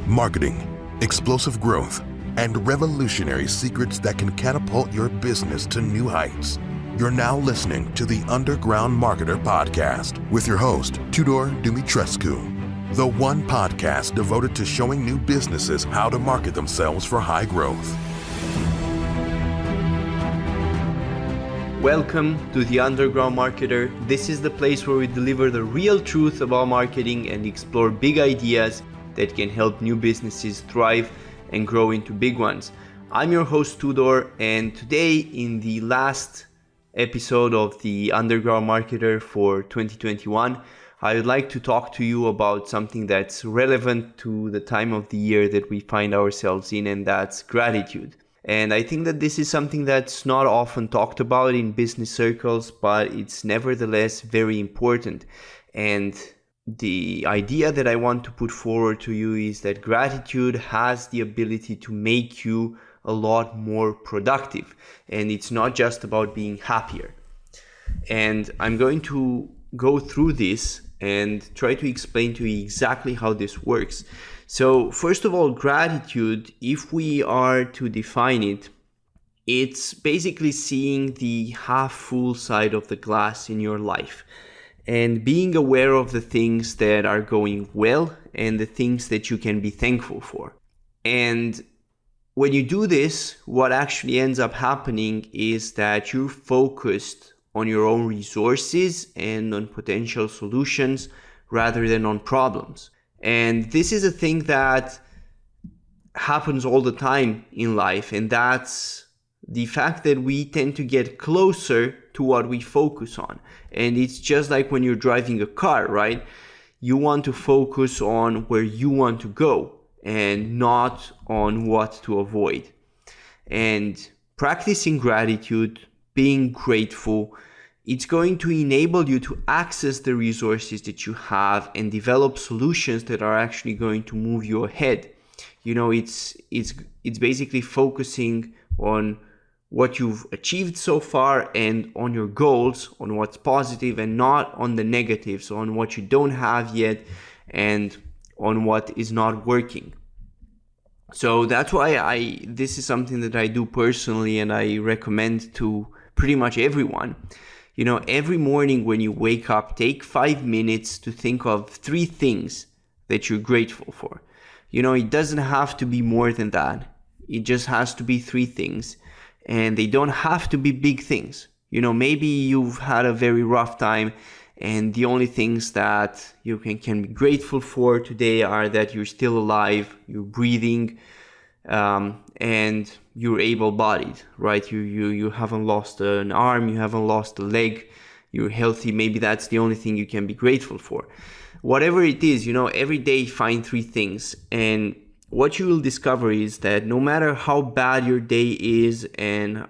marketing, explosive growth, and revolutionary secrets that can catapult your business to new heights. You're now listening to the Underground Marketer Podcast with your host, Tudor Dumitrescu, the one podcast devoted to showing new businesses how to market themselves for high growth. Welcome to the Underground Marketer. This is the place where we deliver the real truth about marketing and explore big ideas that can help new businesses thrive and grow into big ones. I'm your host Tudor, and today in the last episode of the Underground Marketer for 2021, I would like to talk to you about something that's relevant to the time of the year that we find ourselves in, and that's gratitude. And I think that this is something that's not often talked about in business circles, but it's nevertheless very important. And the idea that I want to put forward to you is that gratitude has the ability to make you a lot more productive. And it's not just about being happier. And I'm going to go through this and try to explain to you exactly how this works. So first of all, gratitude, if we are to define it, it's basically seeing the half full side of the glass in your life and being aware of the things that are going well and the things that you can be thankful for. And when you do this, what actually ends up happening is that you're focused on your own resources and on potential solutions rather than on problems. And this is a thing that happens all the time in life, and that's the fact that we tend to get closer to what we focus on. And it's just like when you're driving a car, right? You want to focus on where you want to go and not on what to avoid. And practicing gratitude, being grateful, it's going to enable you to access the resources that you have and develop solutions that are actually going to move you ahead. You know, it's basically focusing on what you've achieved so far and on your goals, on what's positive and not on the negatives, on what you don't have yet and on what is not working. So that's why this is something that I do personally, and I recommend to pretty much everyone. You know, every morning when you wake up, take 5 minutes to think of 3 things that you're grateful for. You know, it doesn't have to be more than that. It just has to be 3 things. And they don't have to be big things. You know, maybe you've had a very rough time and the only things that you can be grateful for today are that you're still alive, you're breathing, and you're able-bodied, right? You haven't lost an arm, you haven't lost a leg, you're healthy. Maybe that's the only thing you can be grateful for. Whatever it is, you know, every day find 3 things. And what you will discover is that no matter how bad your day is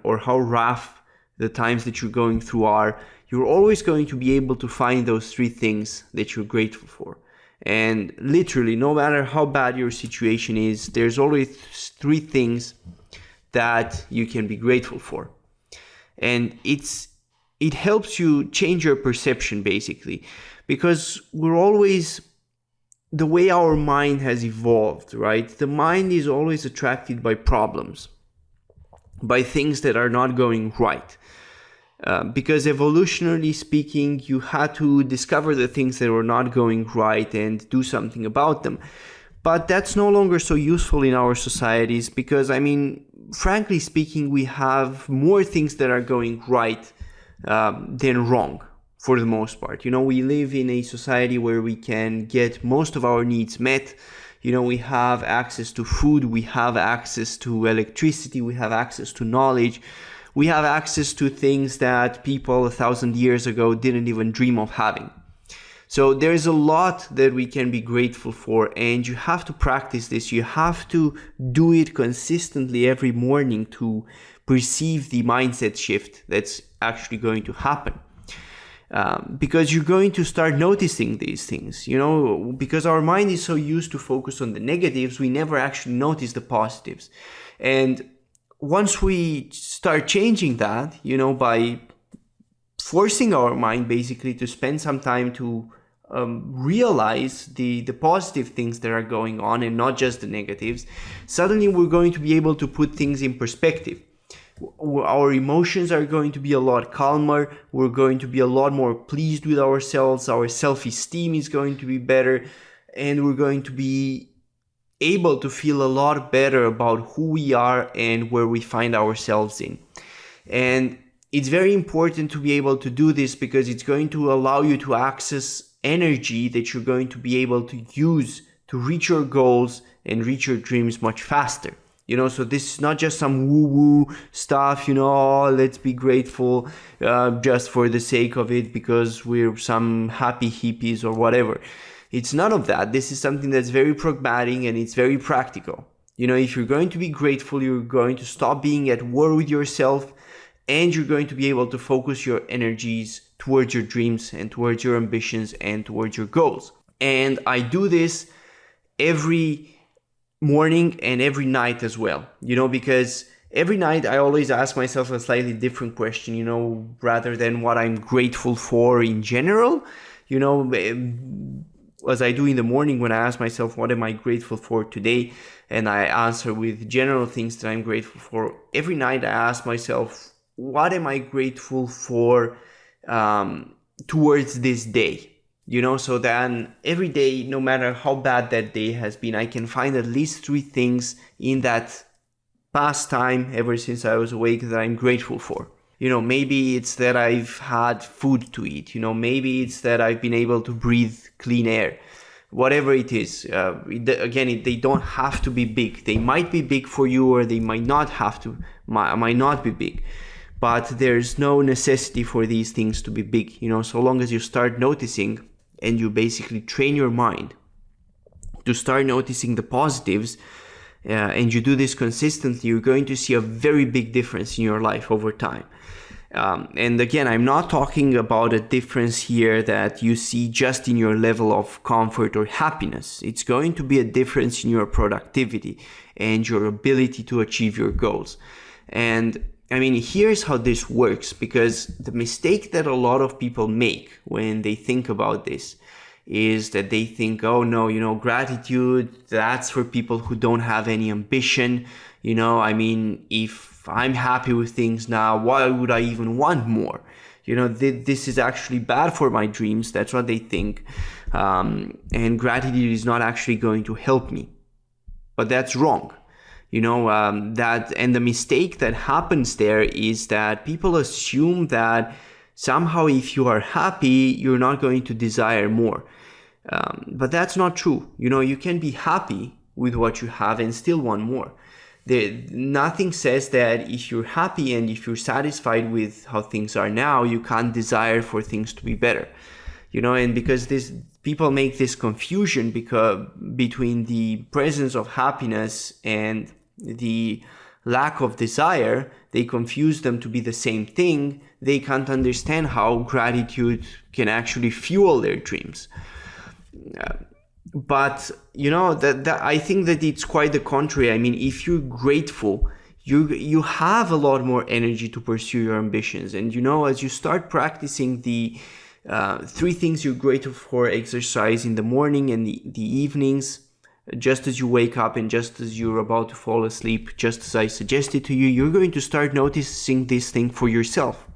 or how rough the times that you're going through are, you're always going to be able to find those 3 things that you're grateful for. And literally, no matter how bad your situation is, there's always 3 things that you can be grateful for. And it helps you change your perception, basically, because the way our mind has evolved, right? The mind is always attracted by problems, by things that are not going right. Because evolutionarily speaking, you had to discover the things that were not going right and do something about them. But that's no longer so useful in our societies because, I mean, frankly speaking, we have more things that are going right than wrong for the most part. You know, we live in a society where we can get most of our needs met. You know, we have access to food, we have access to electricity, we have access to knowledge. We have access to things that people 1,000 years ago didn't even dream of having. So there's a lot that we can be grateful for, and you have to practice this. You have to do it consistently every morning to perceive the mindset shift that's actually going to happen. Because you're going to start noticing these things, you know, because our mind is so used to focus on the negatives, we never actually notice the positives. And once we start changing that, you know, by forcing our mind basically to spend some time to realize the positive things that are going on and not just the negatives, suddenly we're going to be able to put things in perspective. Our emotions are going to be a lot calmer. We're going to be a lot more pleased with ourselves. Our self-esteem is going to be better, and we're going to be able to feel a lot better about who we are and where we find ourselves in. And it's very important to be able to do this because it's going to allow you to access energy that you're going to be able to use to reach your goals and reach your dreams much faster. So this is not just some woo-woo stuff, let's be grateful just for the sake of it because we're some happy hippies or whatever. It's none of that. This is something that's very pragmatic and it's very practical. If you're going to be grateful, you're going to stop being at war with yourself, and you're going to be able to focus your energies towards your dreams and towards your ambitions and towards your goals. And I do this every morning and every night as well, because every night I always ask myself a slightly different question, rather than what I'm grateful for in general. As I do in the morning when I ask myself, what am I grateful for today? And I answer with general things that I'm grateful for. Every night I ask myself, what am I grateful for towards this day? So then every day, no matter how bad that day has been, I can find at least 3 things in that past time, ever since I was awake, that I'm grateful for. Maybe it's that I've had food to eat. Maybe it's that I've been able to breathe clean air. Whatever it is, they don't have to be big. They might be big for you, or they might not be big. But there's no necessity for these things to be big. So long as you start noticing and you basically train your mind to start noticing the positives, and you do this consistently, you're going to see a very big difference in your life over time. And again, I'm not talking about a difference here that you see just in your level of comfort or happiness. It's going to be a difference in your productivity and your ability to achieve your goals. And here's how this works, because the mistake that a lot of people make when they think about this is that they think, oh no, gratitude, that's for people who don't have any ambition. If I'm happy with things now, why would I even want more? This is actually bad for my dreams. That's what they think. And gratitude is not actually going to help me. But that's wrong. And the mistake that happens there is that people assume that somehow if you are happy, you're not going to desire more. But that's not true. You can be happy with what you have and still want more. Nothing says that if you're happy and if you're satisfied with how things are now, you can't desire for things to be better. And because people make this confusion between the presence of happiness and the lack of desire, they confuse them to be the same thing. They can't understand how gratitude can actually fuel their dreams. But I think that it's quite the contrary. If you're grateful, you have a lot more energy to pursue your ambitions. And as you start practicing the 3 things you're grateful for exercise in the morning and the evenings, just as you wake up and just as you're about to fall asleep, just as I suggested to you, you're going to start noticing this thing for yourself.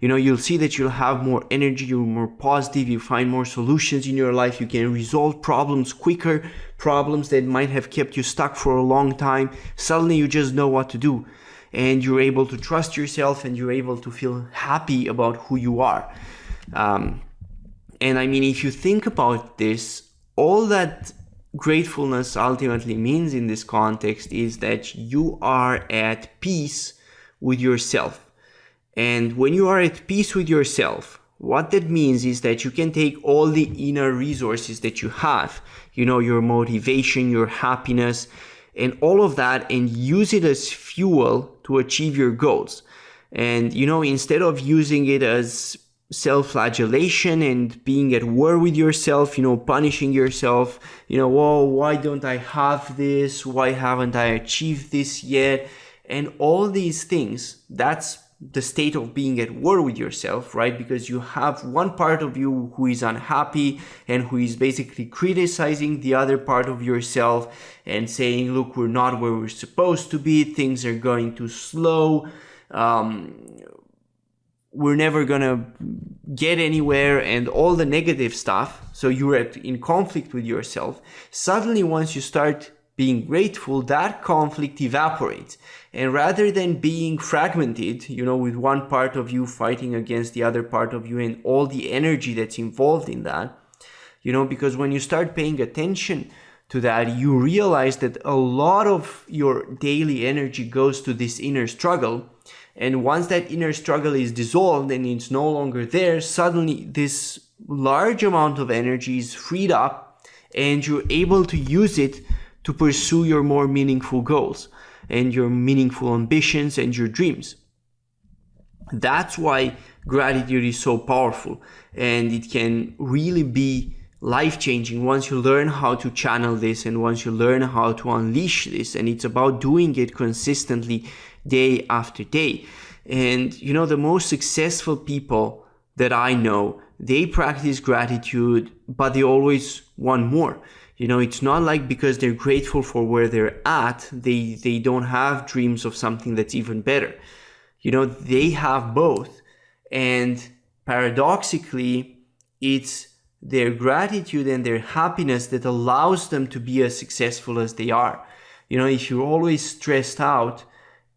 You'll see that you'll have more energy, you're more positive, you find more solutions in your life, you can resolve problems quicker, problems that might have kept you stuck for a long time. Suddenly you just know what to do, and you're able to trust yourself, and you're able to feel happy about who you are. And if you think about this, all that gratefulness ultimately means in this context is that you are at peace with yourself. And when you are at peace with yourself, what that means is that you can take all the inner resources that you have, your motivation, your happiness, and all of that, and use it as fuel to achieve your goals. And, instead of using it as self-flagellation and being at war with yourself, punishing yourself, why don't I have this? Why haven't I achieved this yet? And all these things, that's the state of being at war with yourself, right? Because you have one part of you who is unhappy and who is basically criticizing the other part of yourself and saying, look, we're not where we're supposed to be. Things are going too slow. We're never going to get anywhere, and all the negative stuff. So you're in conflict with yourself. Suddenly, once you start being grateful, that conflict evaporates. And rather than being fragmented, with one part of you fighting against the other part of you and all the energy that's involved in that, because when you start paying attention to that, you realize that a lot of your daily energy goes to this inner struggle. And once that inner struggle is dissolved and it's no longer there, suddenly this large amount of energy is freed up and you're able to use it to pursue your more meaningful goals and your meaningful ambitions and your dreams. That's why gratitude is so powerful, and it can really be life-changing once you learn how to channel this and once you learn how to unleash this. And it's about doing it consistently day after day. And the most successful people that I know, they practice gratitude, but they always want more. It's not like because they're grateful for where they're at, they don't have dreams of something that's even better. They have both. And paradoxically, it's their gratitude and their happiness that allows them to be as successful as they are. If you're always stressed out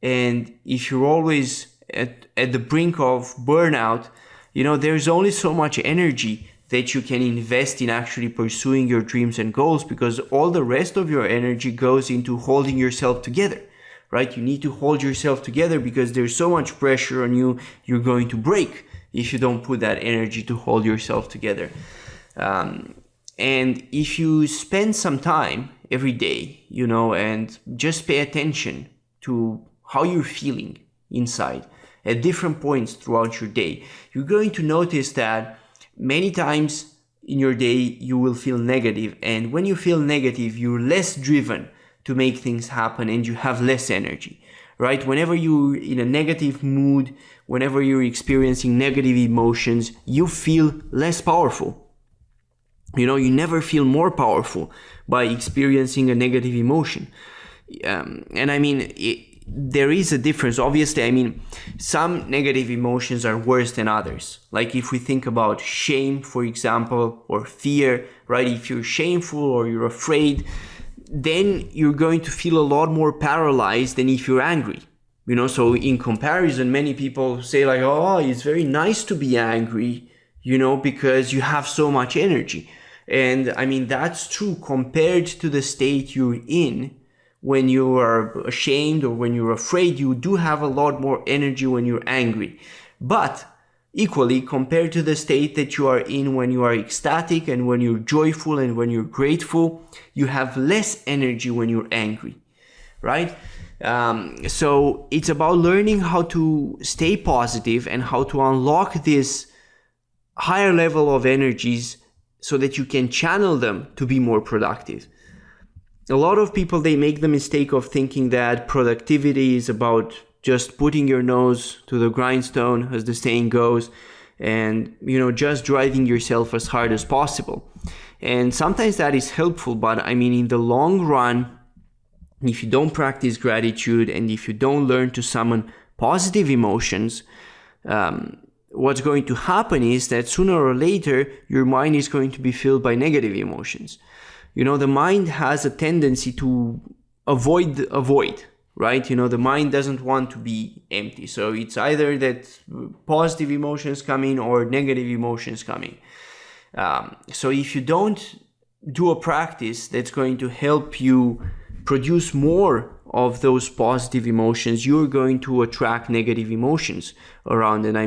and if you're always at the brink of burnout, there's only so much energy that you can invest in actually pursuing your dreams and goals, because all the rest of your energy goes into holding yourself together, right? You need to hold yourself together because there's so much pressure on you, you're going to break if you don't put that energy to hold yourself together. And if you spend some time every day, and just pay attention to how you're feeling inside at different points throughout your day, you're going to notice that many times in your day you will feel negative. And when you feel negative, you're less driven to make things happen and you have less energy, right? Whenever you're in a negative mood, whenever you're experiencing negative emotions, you feel less powerful. You never feel more powerful by experiencing a negative emotion. And I mean, there is a difference. Obviously, some negative emotions are worse than others. Like if we think about shame, for example, or fear, right? If you're shameful or you're afraid, then you're going to feel a lot more paralyzed than if you're angry. So in comparison, many people say like, oh, it's very nice to be angry, because you have so much energy. And that's true compared to the state you're in. When you are ashamed or when you're afraid, you do have a lot more energy when you're angry. But equally, compared to the state that you are in when you are ecstatic and when you're joyful and when you're grateful, you have less energy when you're angry, right? So it's about learning how to stay positive and how to unlock this higher level of energies so that you can channel them to be more productive. A lot of people, they make the mistake of thinking that productivity is about just putting your nose to the grindstone, as the saying goes, and, just driving yourself as hard as possible. And sometimes that is helpful, but in the long run, if you don't practice gratitude and if you don't learn to summon positive emotions, what's going to happen is that sooner or later, your mind is going to be filled by negative emotions. The mind has a tendency to avoid the void, right? The mind doesn't want to be empty. So it's either that positive emotions come in or negative emotions come in. So if you don't do a practice that's going to help you produce more of those positive emotions, you're going to attract negative emotions around. And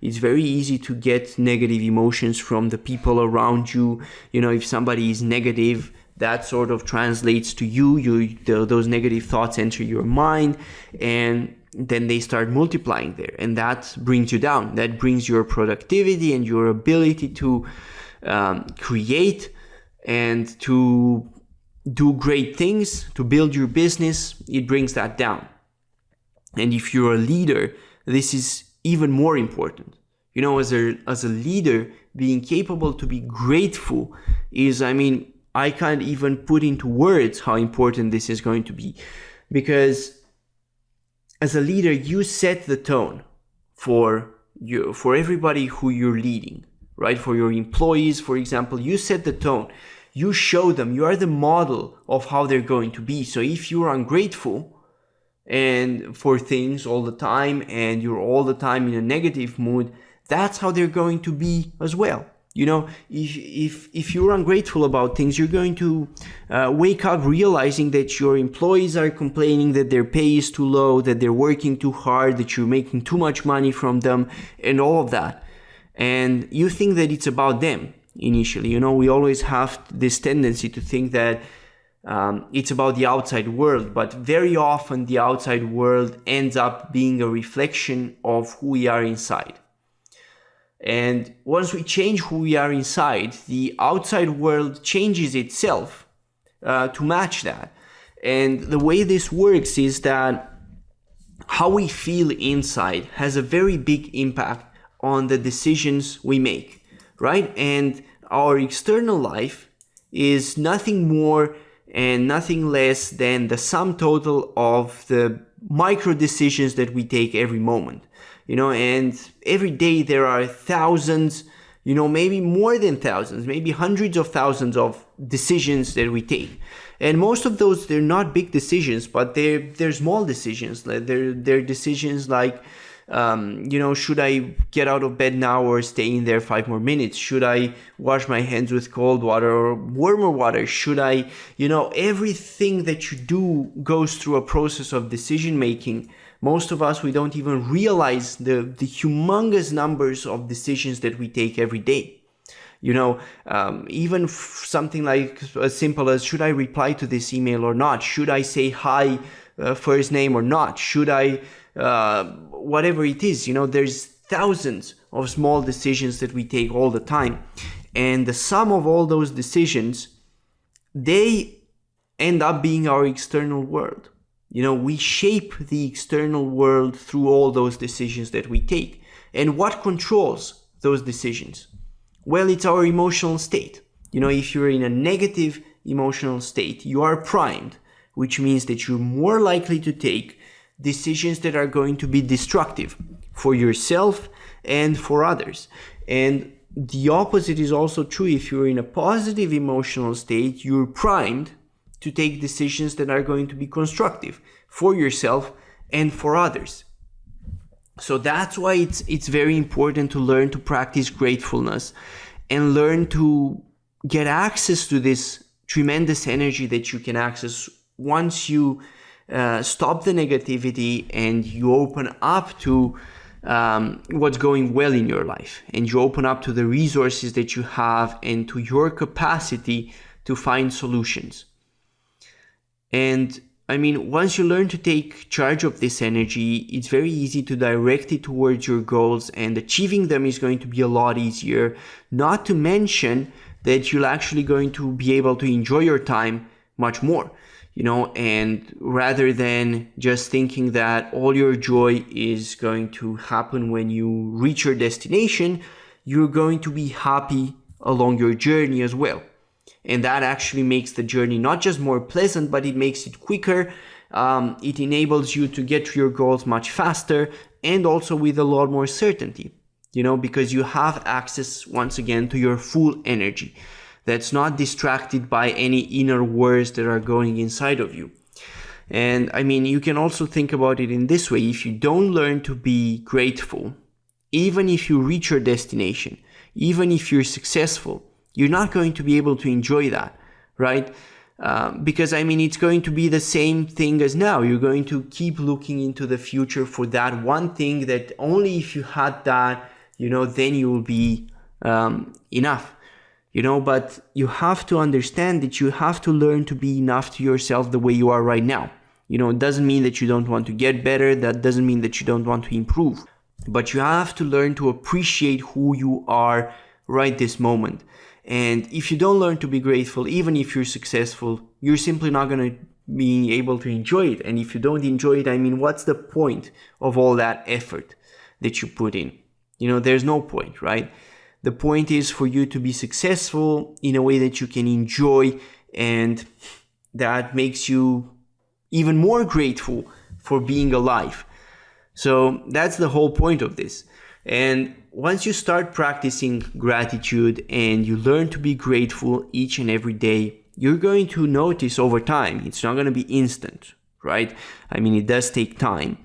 it's very easy to get negative emotions from the people around you. If somebody is negative, that sort of translates to you. Those negative thoughts enter your mind and then they start multiplying there. And that brings you down. That brings your productivity and your ability to create and to do great things, to build your business. It brings that down. And if you're a leader, this is even more important. You know, as a leader, being capable to be grateful is, I can't even put into words how important this is going to be. Because as a leader, you set the tone for everybody who you're leading, right? For your employees, for example, you set the tone. You show them, you are the model of how they're going to be. So if you're ungrateful and for things all the time, and you're all the time in a negative mood, that's how they're going to be as well. You know, if you're ungrateful about things, you're going to wake up realizing that your employees are complaining that their pay is too low, that they're working too hard, that you're making too much money from them, and all of that. And you think that it's about them initially. You know, we always have this tendency to think that it's about the outside world, but very often the outside world ends up being a reflection of who we are inside. And once we change who we are inside, the outside world changes itself to match that. And the way this works is that how we feel inside has a very big impact on the decisions we make, right? And our external life is nothing more and nothing less than the sum total of the micro decisions that we take every moment. You know, and every day there are thousands, you know, maybe more than thousands, maybe hundreds of thousands of decisions that we take. And most of those, they're not big decisions, but they're small decisions. They're decisions like, you know, should I get out of bed now or stay in there 5 more minutes? Should I wash my hands with cold water or warmer water? Should I, you know, everything that you do goes through a process of decision making. Most of us, we don't even realize the humongous numbers of decisions that we take every day. You know, even something like as simple as, should I reply to this email or not? Should I say hi first name or not? Should I, whatever it is, you know, there's thousands of small decisions that we take all the time. And the sum of all those decisions, they end up being our external world. You know, we shape the external world through all those decisions that we take. And what controls those decisions? Well, it's our emotional state. You know, if you're in a negative emotional state, you are primed, which means that you're more likely to take decisions that are going to be destructive for yourself and for others. And the opposite is also true. If you're in a positive emotional state, you're primed to take decisions that are going to be constructive for yourself and for others. So that's why it's very important to learn to practice gratefulness and learn to get access to this tremendous energy that you can access once you stop the negativity and you open up to what's going well in your life, and you open up to the resources that you have and to your capacity to find solutions. And I mean, once you learn to take charge of this energy, it's very easy to direct it towards your goals, and achieving them is going to be a lot easier. Not to mention that you're actually going to be able to enjoy your time much more, you know, and rather than just thinking that all your joy is going to happen when you reach your destination, you're going to be happy along your journey as well. And that actually makes the journey not just more pleasant, but it makes it quicker. It enables you to get to your goals much faster and also with a lot more certainty, you know, because you have access once again to your full energy that's not distracted by any inner wars that are going inside of you. And I mean, you can also think about it in this way. If you don't learn to be grateful, even if you reach your destination, even if you're successful, you're not going to be able to enjoy that, right? Because I mean, it's going to be the same thing as now. You're going to keep looking into the future for that one thing that only if you had that, you know, then you will be enough, you know. But you have to understand that you have to learn to be enough to yourself the way you are right now. You know, it doesn't mean that you don't want to get better. That doesn't mean that you don't want to improve. But you have to learn to appreciate who you are right this moment. And if you don't learn to be grateful, even if you're successful, you're simply not going to be able to enjoy it. And if you don't enjoy it, I mean, what's the point of all that effort? that you put in. There's no point, right? The point is for you to be successful in a way that you can enjoy and that makes you even more grateful for being alive. So that's the whole point of this. And once you start practicing gratitude and you learn to be grateful each and every day, you're going to notice over time, it's not going to be instant, right? I mean, it does take time.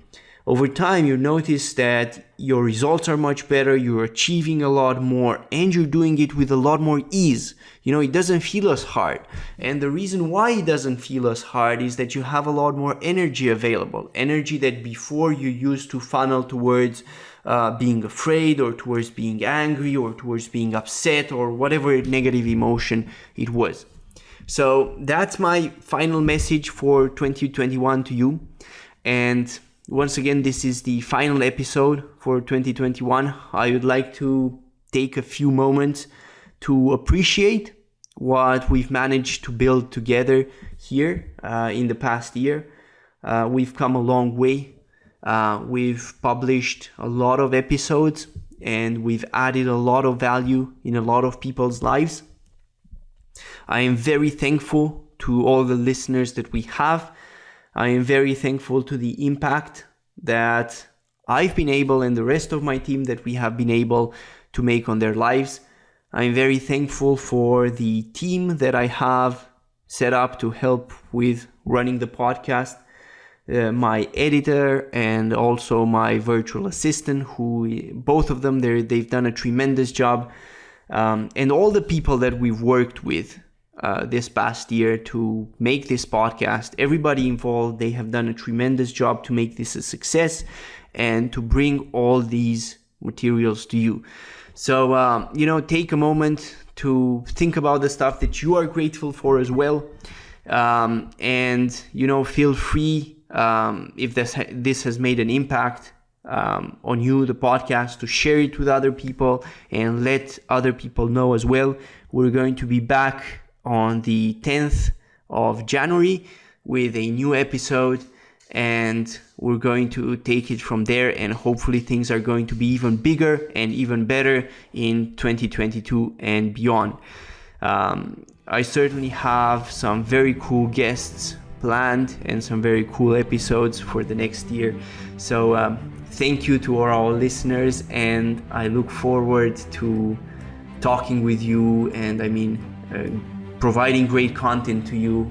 Over time, you notice that your results are much better, you're achieving a lot more, and you're doing it with a lot more ease. It doesn't feel as hard. And the reason why it doesn't feel as hard is that you have a lot more energy available. Energy that before you used to funnel towards being afraid or towards being angry or towards being upset or whatever negative emotion it was. So that's my final message for 2021 to you. And once again, this is the final episode for 2021. I would like to take a few moments to appreciate what we've managed to build together here in the past year. We've come a long way. We've published a lot of episodes and we've added a lot of value in a lot of people's lives. I am very thankful to all the listeners that we have. I am very thankful to the impact that I've been able and the rest of my team that we have been able to make on their lives. I'm very thankful for the team that I have set up to help with running the podcast. My editor and also my virtual assistant, who both of them, they've done a tremendous job. And all the people that we've worked with this past year to make this podcast, everybody involved, they have done a tremendous job to make this a success and to bring all these materials to you. So, take a moment to think about the stuff that you are grateful for as well. And, feel free, if this has made an impact on you, the podcast, to share it with other people and let other people know as well. We're going to be back on the 10th of January with a new episode, and we're going to take it from there, and hopefully things are going to be even bigger and even better in 2022 and beyond. I certainly have some very cool guests planned and some very cool episodes for the next year. So thank you to all our listeners, and I look forward to talking with you and providing great content to you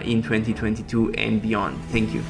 in 2022 and beyond. Thank you.